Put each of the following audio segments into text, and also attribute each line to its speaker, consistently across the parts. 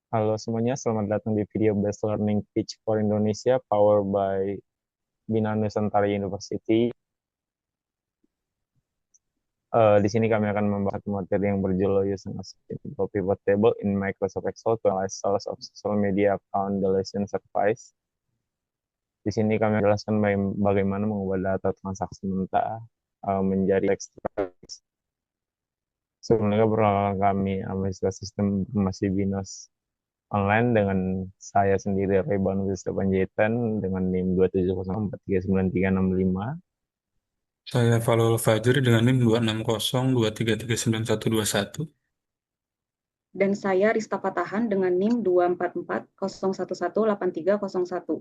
Speaker 1: Halo semuanya, selamat datang di video Best Learning Pitch for Indonesia, powered by Bina Nusantara University. Di sini kami akan membahas materi yang berjudul Using a Simple Pivot Table in Microsoft Excel to Analyze Sales of Social Media Account Deletion Service. Di sini kami menjelaskan bagaimana mengubah data transaksi mentah menjadi teks. Sebelumnya perkenalkan kami mahasiswa sistem informasi BINUS online dengan saya sendiri Reban Wisnu Panjaitan dengan NIM 27043935.
Speaker 2: Saya Falul Fajri dengan NIM 26023339121.
Speaker 3: Dan saya Rista Patahan dengan NIM 24401118301.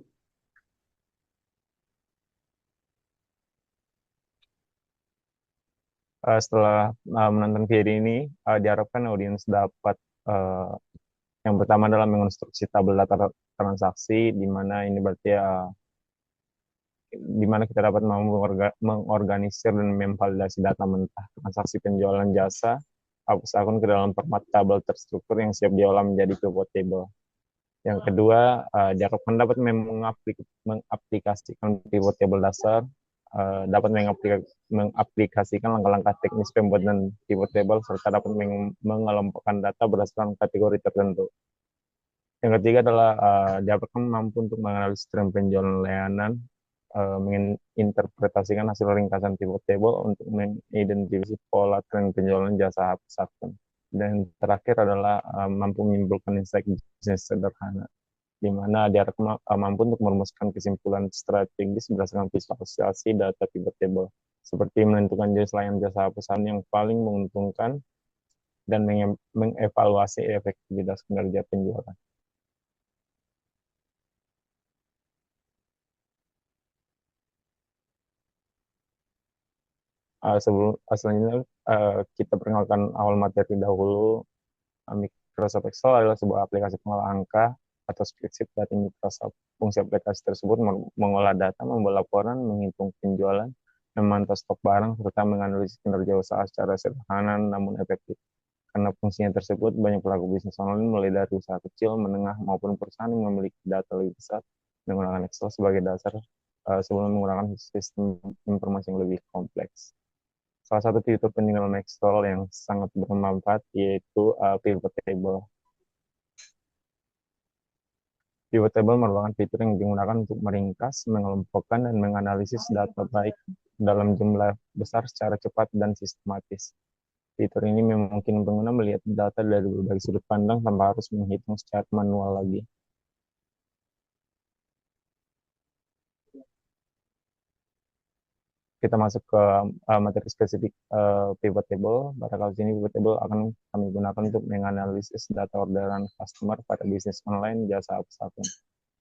Speaker 1: Setelah menonton video ini, diharapkan audiens dapat uh, yang pertama adalah mengonstruksi tabel data transaksi, di mana ini berarti di mana kita dapat mengorganisir dan memvalidasi data mentah transaksi penjualan jasa hapus akun ke dalam format tabel terstruktur yang siap diolah menjadi pivot table. Yang kedua, diharapkan dapat mengaplikasikan pivot table dasar, dapat mengaplikasikan langkah-langkah teknis pembuatan pivot table, serta dapat mengelompokkan data berdasarkan kategori tertentu. Yang ketiga adalah diharapkan mampu untuk menganalisis tren penjualan layanan, menginterpretasikan hasil ringkasan pivot table untuk mengidentifikasi pola tren penjualan jasa hapus akun. Dan terakhir adalah mampu menyimpulkan insight bisnis sederhana, di mana diharapkan mampu untuk merumuskan kesimpulan strategis berdasarkan visualisasi data pivot table, seperti menentukan jenis layanan jasa hapusan yang paling menguntungkan dan mengevaluasi efektivitas kinerja penjualan. Selanjutnya kita perkenalkan awal materi dahulu. Microsoft Excel adalah sebuah aplikasi pengolah angka atau spreadsheet dari Microsoft. Fungsi aplikasi tersebut mengolah data, membuat laporan, menghitung penjualan, memantau stok barang, serta menganalisis kinerja usaha secara sederhana namun efektif. Karena fungsinya tersebut, banyak pelaku bisnis online mulai dari usaha kecil, menengah, maupun perusahaan yang memiliki data lebih besar menggunakan Excel sebagai dasar sebelum menggunakan sistem informasi yang lebih kompleks. Salah satu fitur penting dalam Excel yang sangat bermanfaat yaitu pivot table. Pivot table merupakan fitur yang digunakan untuk meringkas, mengelompokkan, dan menganalisis data baik dalam jumlah besar secara cepat dan sistematis. Fitur ini memungkinkan pengguna melihat data dari berbagai sudut pandang tanpa harus menghitung secara manual lagi. Kita masuk ke materi spesifik pivot table. Pada kali ini pivot table akan kami gunakan untuk menganalisis data orderan customer pada bisnis online jasa hapus akun.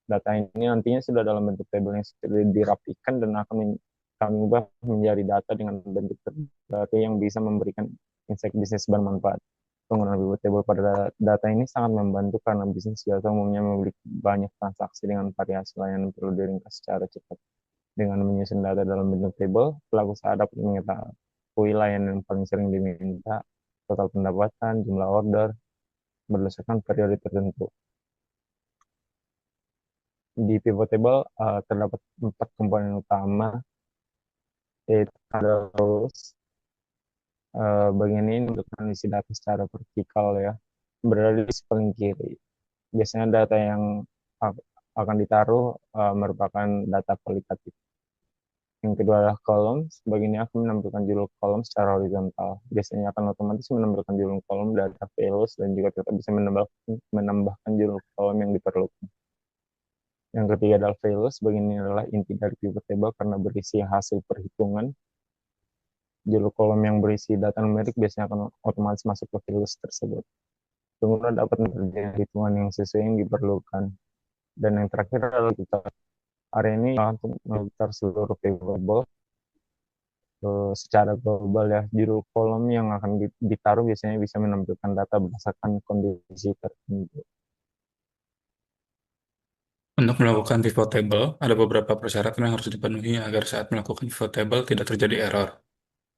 Speaker 1: Data ini nantinya sudah dalam bentuk tabel yang sudah dirapikan dan akan kami ubah menjadi data dengan bentuk terbaru yang bisa memberikan insight bisnis bermanfaat. Penggunaan pivot table pada data ini sangat membantu karena bisnis jasa umumnya memiliki banyak transaksi dengan variasi layanan perlu diringkas secara cepat. Dengan menyusun data dalam bentuk table, pelaku usaha dapat mengetahui layanan yang paling sering diminta, total pendapatan, jumlah order, berdasarkan periode tertentu. Di pivot table terdapat 4 komponen utama, yaitu ada rows. Bagian ini untuk mengisi data secara vertikal ya, berada di paling kiri. Biasanya data yang akan ditaruh merupakan data kualitatif. Yang kedua adalah kolom. Bagian ini akan menampilkan judul kolom secara horizontal. Biasanya akan otomatis menampilkan judul kolom data values dan juga tetap bisa menambahkan judul kolom yang diperlukan. Yang ketiga adalah values. Bagian ini adalah inti dari pivot table karena berisi hasil perhitungan. Judul kolom yang berisi data numerik biasanya akan otomatis masuk ke values tersebut. Pengguna dapat mengerjakan hitungan yang sesuai yang diperlukan. Dan yang terakhir adalah kita hari ini untuk mengutara seluruh pivot secara global ya. Judul kolom yang akan ditaruh biasanya bisa menampilkan data berdasarkan kondisi tertentu.
Speaker 2: Untuk melakukan pivot table, ada beberapa persyaratan yang harus dipenuhi agar saat melakukan pivot table tidak terjadi error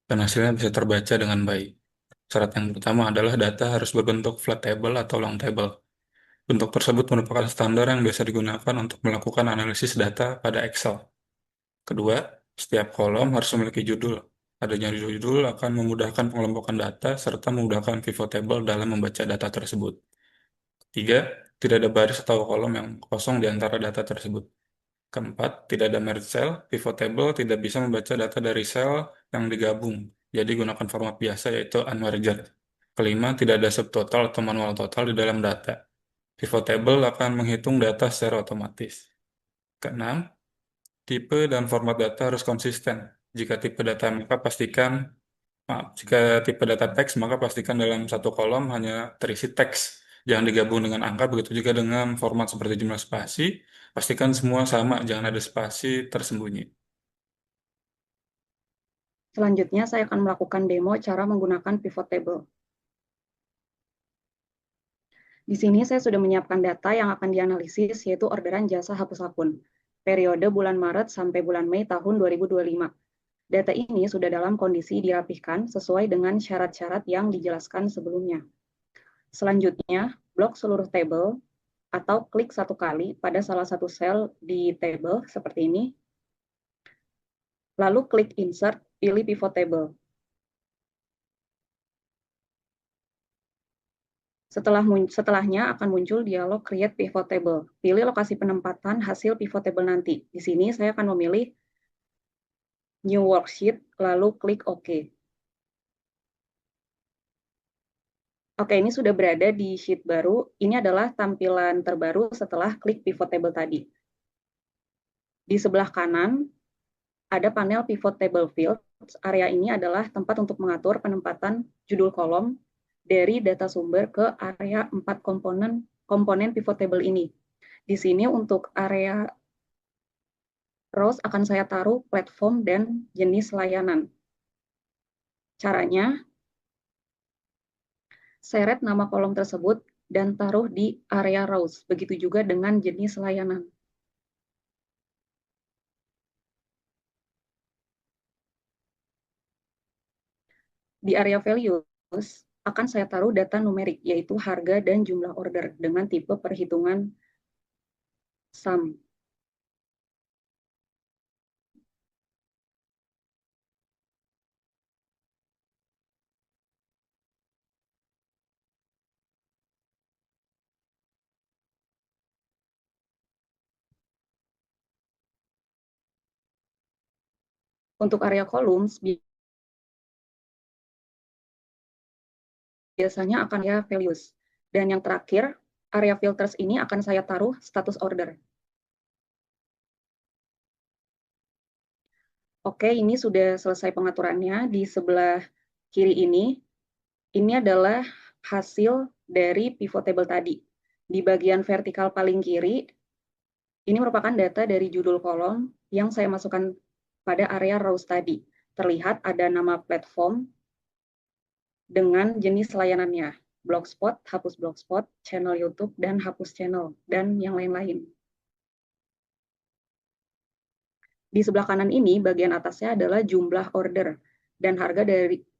Speaker 2: dan hasilnya bisa terbaca dengan baik. Syarat yang pertama adalah data harus berbentuk flat table atau long table. Bentuk tersebut merupakan standar yang biasa digunakan untuk melakukan analisis data pada Excel. Kedua, setiap kolom harus memiliki judul. Adanya judul akan memudahkan pengelompokan data serta memudahkan pivot table dalam membaca data tersebut. Tiga, tidak ada baris atau kolom yang kosong di antara data tersebut. Keempat, tidak ada merge cell. Pivot table tidak bisa membaca data dari sel yang digabung. Jadi gunakan format biasa yaitu unmerged. Kelima, tidak ada subtotal atau manual total di dalam data. Pivot table akan menghitung data secara otomatis. Keenam, tipe dan format data harus konsisten. Jika tipe data maka pastikan jika tipe data teks, maka pastikan dalam satu kolom hanya terisi teks. Jangan digabung dengan angka, begitu juga dengan format seperti jumlah spasi. Pastikan semua sama, jangan ada spasi tersembunyi.
Speaker 3: Selanjutnya, saya akan melakukan demo cara menggunakan pivot table. Di sini saya sudah menyiapkan data yang akan dianalisis, yaitu orderan jasa hapus akun, periode bulan Maret sampai bulan Mei tahun 2025. Data ini sudah dalam kondisi dirapihkan sesuai dengan syarat-syarat yang dijelaskan sebelumnya. Selanjutnya, blok seluruh tabel atau klik satu kali pada salah satu sel di tabel seperti ini. Lalu klik insert, pilih pivot table. Setelahnya akan muncul dialog create pivot table. Pilih lokasi penempatan hasil pivot table nanti. Di sini saya akan memilih new worksheet, lalu klik OK. Oke, ini sudah berada di sheet baru. Ini adalah tampilan terbaru setelah klik pivot table tadi. Di sebelah kanan ada panel pivot table fields. Area ini adalah tempat untuk mengatur penempatan judul kolom dari data sumber ke area 4 komponen pivot table ini. Di sini untuk area rows akan saya taruh platform dan jenis layanan. Caranya, seret nama kolom tersebut dan taruh di area rows. Begitu juga dengan jenis layanan. Di area values akan saya taruh data numerik, yaitu harga dan jumlah order dengan tipe perhitungan sum. Untuk area columns, biasanya akan ya values. Dan yang terakhir, area filters ini akan saya taruh status order. Oke, ini sudah selesai pengaturannya. Di sebelah kiri ini adalah hasil dari pivot table tadi. Di bagian vertikal paling kiri, ini merupakan data dari judul kolom yang saya masukkan pada area rows tadi. Terlihat ada nama platform dengan jenis layanannya. Blogspot, hapus Blogspot, channel YouTube, dan hapus channel, dan yang lain-lain. Di sebelah kanan ini, bagian atasnya adalah jumlah order, dan harga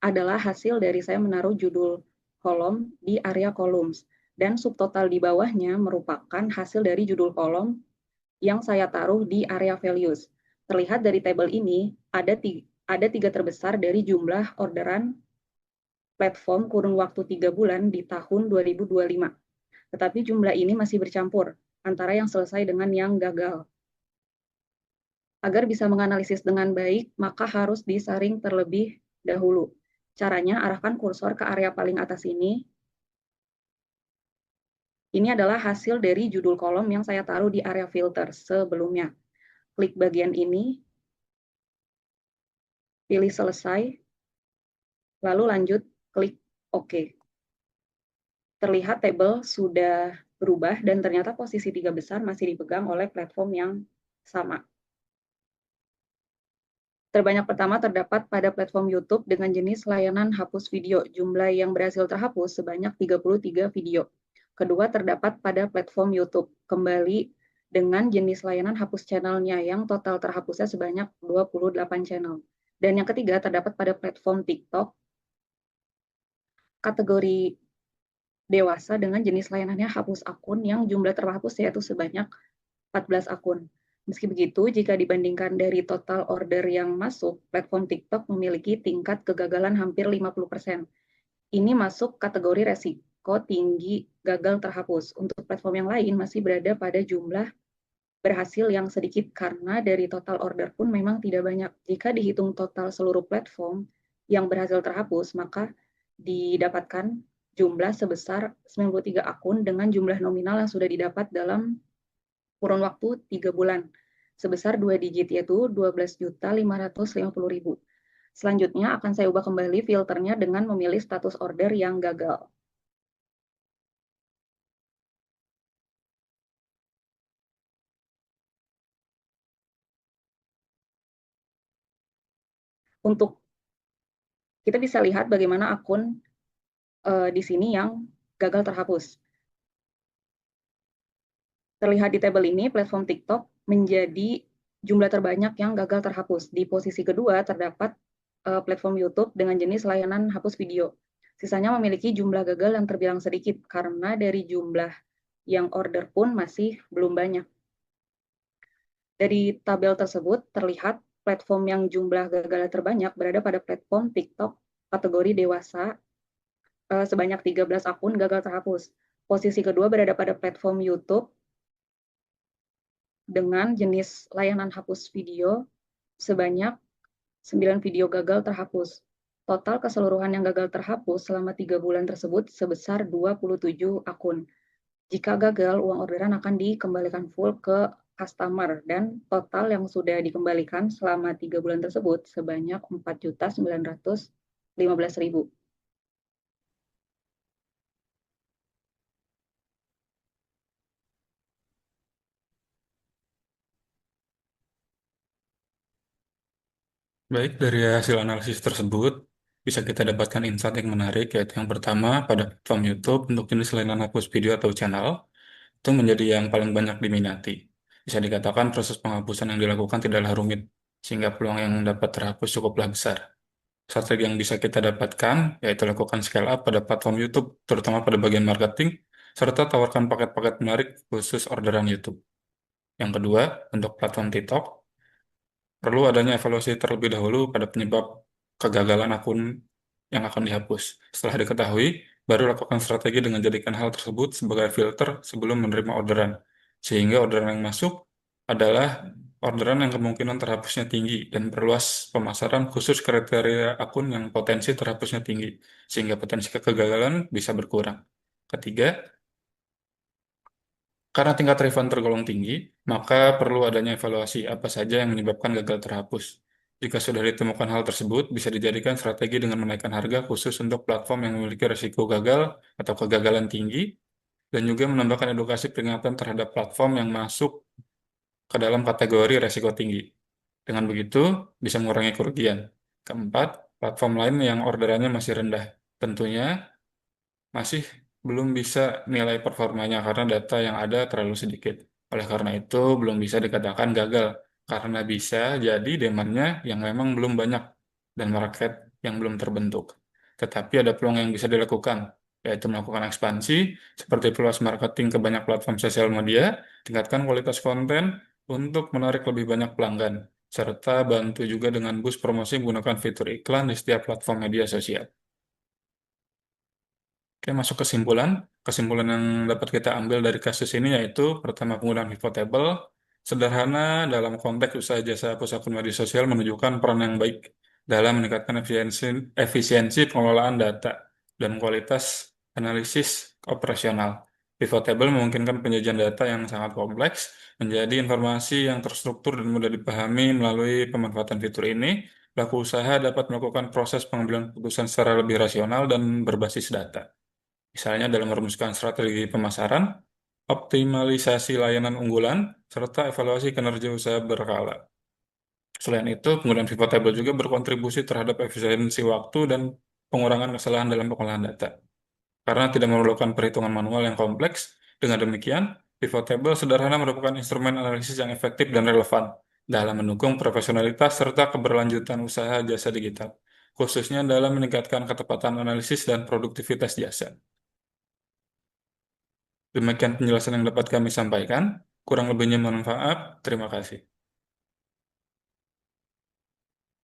Speaker 3: adalah hasil dari saya menaruh judul kolom di area columns, dan subtotal di bawahnya merupakan hasil dari judul kolom yang saya taruh di area values. Terlihat dari tabel ini, ada tiga terbesar dari jumlah orderan platform kurun waktu 3 bulan di tahun 2025. Tetapi jumlah ini masih bercampur, antara yang selesai dengan yang gagal. Agar bisa menganalisis dengan baik, maka harus disaring terlebih dahulu. Caranya, arahkan kursor ke area paling atas ini. Ini adalah hasil dari judul kolom yang saya taruh di area filter sebelumnya. Klik bagian ini, pilih selesai, lalu lanjut klik OK. Terlihat tabel sudah berubah dan ternyata posisi 3 besar masih dipegang oleh platform yang sama. Terbanyak pertama terdapat pada platform YouTube dengan jenis layanan hapus video. Jumlah yang berhasil terhapus sebanyak 33 video. Kedua terdapat pada platform YouTube, kembali dengan jenis layanan hapus channelnya yang total terhapusnya sebanyak 28 channel. Dan yang ketiga terdapat pada platform TikTok, kategori dewasa dengan jenis layanannya hapus akun yang jumlah terhapus yaitu sebanyak 14 akun. Meski begitu, jika dibandingkan dari total order yang masuk, platform TikTok memiliki tingkat kegagalan hampir 50%. Ini masuk kategori resiko tinggi gagal terhapus. Untuk platform yang lain masih berada pada jumlah berhasil yang sedikit karena dari total order pun memang tidak banyak. Jika dihitung total seluruh platform yang berhasil terhapus, maka didapatkan jumlah sebesar 93 akun dengan jumlah nominal yang sudah didapat dalam kurun waktu 3 bulan sebesar 2 digit yaitu 12.550.000. Selanjutnya akan saya ubah kembali filternya dengan memilih status order yang gagal. Untuk kita bisa lihat bagaimana akun di sini yang gagal terhapus. Terlihat di tabel ini, platform TikTok menjadi jumlah terbanyak yang gagal terhapus. Di posisi kedua terdapat platform YouTube dengan jenis layanan hapus video. Sisanya memiliki jumlah gagal yang terbilang sedikit karena dari jumlah yang order pun masih belum banyak. Dari tabel tersebut terlihat platform yang jumlah gagal terbanyak berada pada platform TikTok kategori dewasa sebanyak 13 akun gagal terhapus. Posisi kedua berada pada platform YouTube dengan jenis layanan hapus video sebanyak 9 video gagal terhapus. Total keseluruhan yang gagal terhapus selama 3 bulan tersebut sebesar 27 akun. Jika gagal, uang orderan akan dikembalikan full ke customer dan total yang sudah dikembalikan selama 3 bulan tersebut sebanyak 4.915.000.
Speaker 2: Baik, dari hasil analisis tersebut, bisa kita dapatkan insight yang menarik, yaitu yang pertama, pada platform YouTube untuk jenis layanan hapus video atau channel, itu menjadi yang paling banyak diminati. Bisa dikatakan proses penghapusan yang dilakukan tidaklah rumit, sehingga peluang yang dapat terhapus cukuplah besar. Strategi yang bisa kita dapatkan, yaitu lakukan scale up pada platform YouTube, terutama pada bagian marketing, serta tawarkan paket-paket menarik khusus orderan YouTube. Yang kedua, untuk platform TikTok, perlu adanya evaluasi terlebih dahulu pada penyebab kegagalan akun yang akan dihapus. Setelah diketahui, baru lakukan strategi dengan jadikan hal tersebut sebagai filter sebelum menerima orderan. Sehingga orderan yang masuk adalah orderan yang kemungkinan terhapusnya tinggi dan perluas pemasaran khusus kriteria akun yang potensi terhapusnya tinggi, sehingga potensi kegagalan bisa berkurang. Ketiga, karena tingkat refund tergolong tinggi, maka perlu adanya evaluasi apa saja yang menyebabkan gagal terhapus. Jika sudah ditemukan hal tersebut, bisa dijadikan strategi dengan menaikkan harga khusus untuk platform yang memiliki risiko gagal atau kegagalan tinggi, dan juga menambahkan edukasi peringatan terhadap platform yang masuk ke dalam kategori risiko tinggi. Dengan begitu, bisa mengurangi kerugian. Keempat, platform lain yang orderannya masih rendah. Tentunya masih belum bisa nilai performanya karena data yang ada terlalu sedikit. Oleh karena itu, belum bisa dikatakan gagal, karena bisa jadi demand-nya yang memang belum banyak dan market yang belum terbentuk. Tetapi ada peluang yang bisa dilakukan, yaitu melakukan ekspansi, seperti perluas marketing ke banyak platform sosial media, tingkatkan kualitas konten untuk menarik lebih banyak pelanggan, serta bantu juga dengan boost promosi menggunakan fitur iklan di setiap platform media sosial. Oke, masuk kesimpulan. Kesimpulan yang dapat kita ambil dari kasus ini yaitu pertama penggunaan pivot table sederhana dalam konteks usaha jasa hapus akun media sosial menunjukkan peran yang baik dalam meningkatkan efisiensi pengelolaan data dan kualitas analisis operasional. Pivot table memungkinkan penyajian data yang sangat kompleks menjadi informasi yang terstruktur dan mudah dipahami melalui pemanfaatan fitur ini. Pelaku usaha dapat melakukan proses pengambilan keputusan secara lebih rasional dan berbasis data. Misalnya dalam merumuskan strategi pemasaran, optimalisasi layanan unggulan, serta evaluasi kinerja usaha berkala. Selain itu, penggunaan pivot table juga berkontribusi terhadap efisiensi waktu dan pengurangan kesalahan dalam pengolahan data. Karena tidak memerlukan perhitungan manual yang kompleks, dengan demikian, pivot table sederhana merupakan instrumen analisis yang efektif dan relevan dalam mendukung profesionalitas serta keberlanjutan usaha jasa digital, khususnya dalam meningkatkan ketepatan analisis dan produktivitas jasa. Demikian penjelasan yang dapat kami sampaikan. Kurang lebihnya mohon maaf. Terima kasih.